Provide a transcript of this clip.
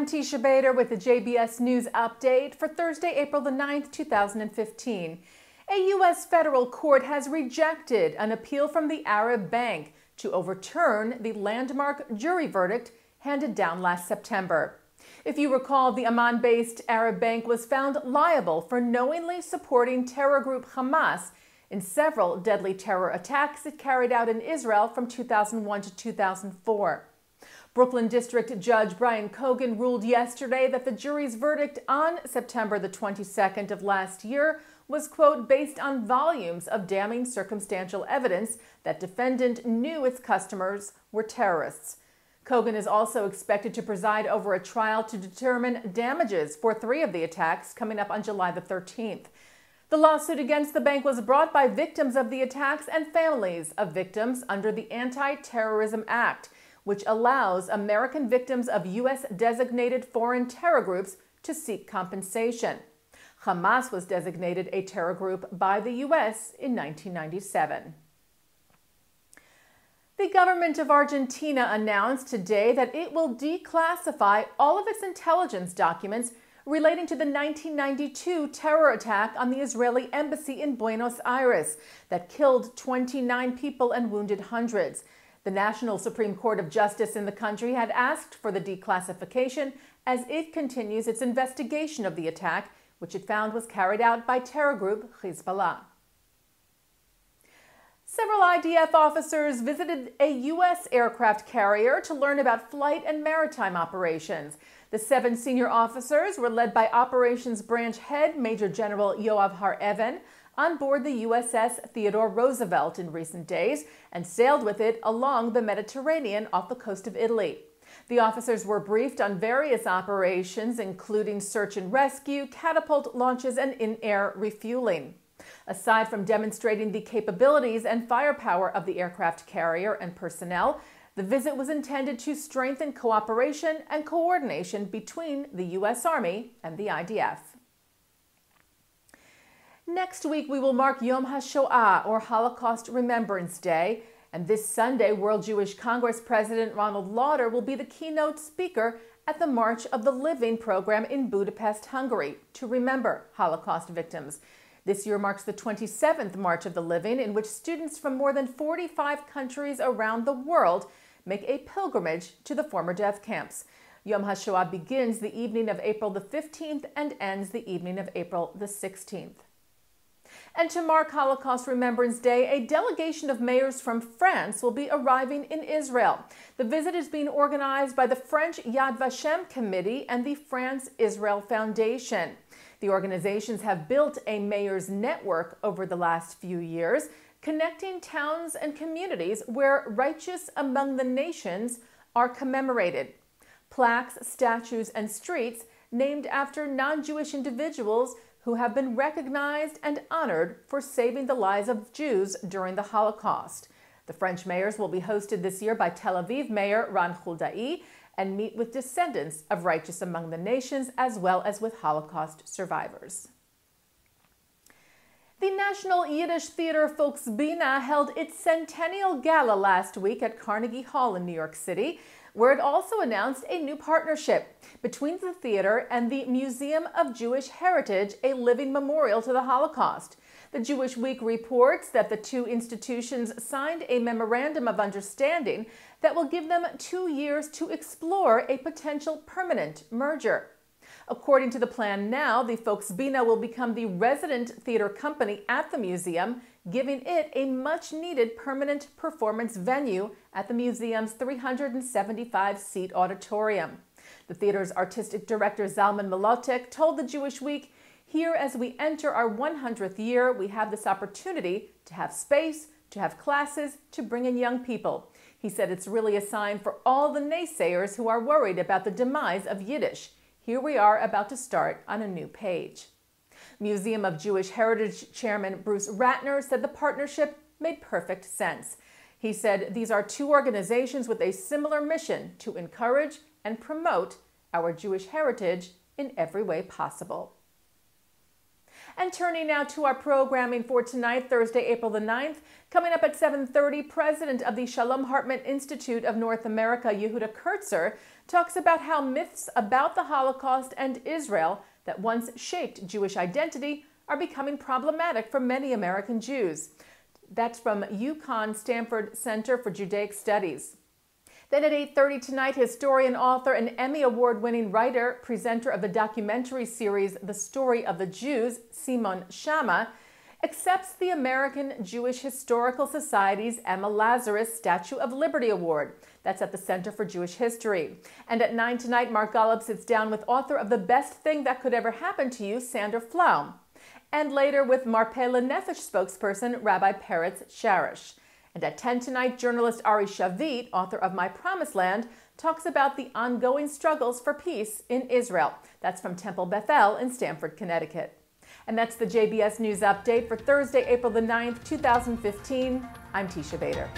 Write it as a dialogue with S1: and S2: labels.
S1: I'm Teisha Bader with the JBS News Update for Thursday, April the 9th, 2015. A U.S. federal court has rejected an appeal from the Arab Bank to overturn the landmark jury verdict handed down last September. If you recall, the Amman-based Arab Bank was found liable for knowingly supporting terror group Hamas in several deadly terror attacks it carried out in Israel from 2001 to 2004. Brooklyn District Judge Brian Cogan ruled yesterday that the jury's verdict on September the 22nd of last year was, quote, based on volumes of damning circumstantial evidence that defendant knew its customers were terrorists. Cogan is also expected to preside over a trial to determine damages for 3 of the attacks coming up on July the 13th. The lawsuit against the bank was brought by victims of the attacks and families of victims under the Anti-Terrorism Act, which allows American victims of U.S.-designated foreign terror groups to seek compensation. Hamas was designated a terror group by the U.S. in 1997. The government of Argentina announced today that it will declassify all of its intelligence documents relating to the 1992 terror attack on the Israeli embassy in Buenos Aires that killed 29 people and wounded hundreds. The National Supreme Court of Justice in the country had asked for the declassification as it continues its investigation of the attack, which it found was carried out by terror group Hezbollah. Several IDF officers visited a U.S. aircraft carrier to learn about flight and maritime operations. The 7 senior officers were led by Operations Branch Head Major General Yoav Har-Even on board the USS Theodore Roosevelt in recent days and sailed with it along the Mediterranean off the coast of Italy. The officers were briefed on various operations, including search and rescue, catapult launches, and in-air refueling. Aside from demonstrating the capabilities and firepower of the aircraft carrier and personnel, the visit was intended to strengthen cooperation and coordination between the U.S. Army and the IDF. Next week, we will mark Yom HaShoah, or Holocaust Remembrance Day, and this Sunday, World Jewish Congress President Ronald Lauder will be the keynote speaker at the March of the Living program in Budapest, Hungary, to remember Holocaust victims. This year marks the 27th March of the Living, in which students from more than 45 countries around the world make a pilgrimage to the former death camps. Yom HaShoah begins the evening of April the 15th and ends the evening of April the 16th. And to mark Holocaust Remembrance Day, a delegation of mayors from France will be arriving in Israel. The visit is being organized by the French Yad Vashem Committee and the France-Israel Foundation. The organizations have built a mayor's network over the last few years, connecting towns and communities where righteous among the nations are commemorated. Plaques, statues, and streets named after non-Jewish individuals who have been recognized and honored for saving the lives of Jews during the Holocaust. The French mayors will be hosted this year by Tel Aviv Mayor Ran Huldai and meet with descendants of righteous among the nations as well as with Holocaust survivors. The National Yiddish Theater Volksbühne held its Centennial Gala last week at Carnegie Hall in New York City, where it also announced a new partnership between the theater and the Museum of Jewish Heritage, a living memorial to the Holocaust. The Jewish Week reports that the 2 institutions signed a memorandum of understanding that will give them 2 years to explore a potential permanent merger. According to the plan now, the Volksbühne will become the resident theater company at the museum, giving it a much-needed permanent performance venue at the museum's 375-seat auditorium. The theater's artistic director Zalman Mlotek told the Jewish Week, "Here, as we enter our 100th year, we have this opportunity to have space, to have classes, to bring in young people." He said it's really a sign for all the naysayers who are worried about the demise of Yiddish. Here we are about to start on a new page. Museum of Jewish Heritage Chairman Bruce Ratner said the partnership made perfect sense. He said these are 2 organizations with a similar mission to encourage and promote our Jewish heritage in every way possible. And turning now to our programming for tonight, Thursday, April the 9th, coming up at 7:30, President of the Shalom Hartman Institute of North America, Yehuda Kurtzer, talks about how myths about the Holocaust and Israel that once shaped Jewish identity are becoming problematic for many American Jews. That's from UConn Stanford Center for Judaic Studies. Then at 8:30 tonight, historian, author, and Emmy Award-winning writer, presenter of the documentary series The Story of the Jews, Simon Schama, accepts the American Jewish Historical Society's Emma Lazarus Statue of Liberty Award. That's at the Center for Jewish History. And at 9 tonight, Mark Golub sits down with author of The Best Thing That Could Ever Happen to You, Sandra Flaum. And later with Marpeh L'Nefesh spokesperson Rabbi Peretz Sharish. And at 10 tonight, journalist Ari Shavit, author of My Promised Land, talks about the ongoing struggles for peace in Israel. That's from Temple Bethel in Stamford, Connecticut. And that's the JBS News Update for Thursday, April the 9th, 2015. I'm Teisha Bader.